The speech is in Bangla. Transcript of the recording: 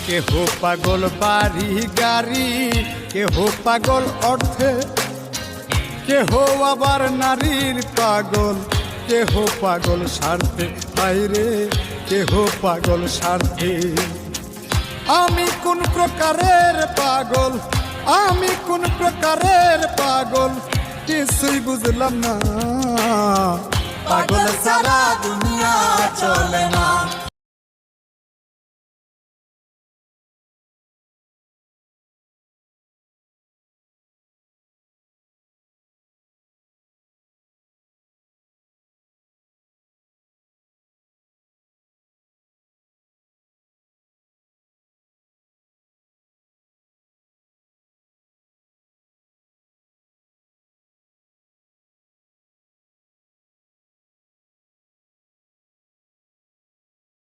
কেহ পাগল বাড়ি গাড়ি, কেহ পাগল অর্থে, কেহ আবার নারীর পাগল, কেহ পাগল স্বার্থে। বাইরে কেহ পাগল স্বার্থে। আমি কোন প্রকারের পাগল, আমি কোন প্রকারের পাগল, কিছুই বুঝলাম না। পাগল সারা দুনিয়া চলে না।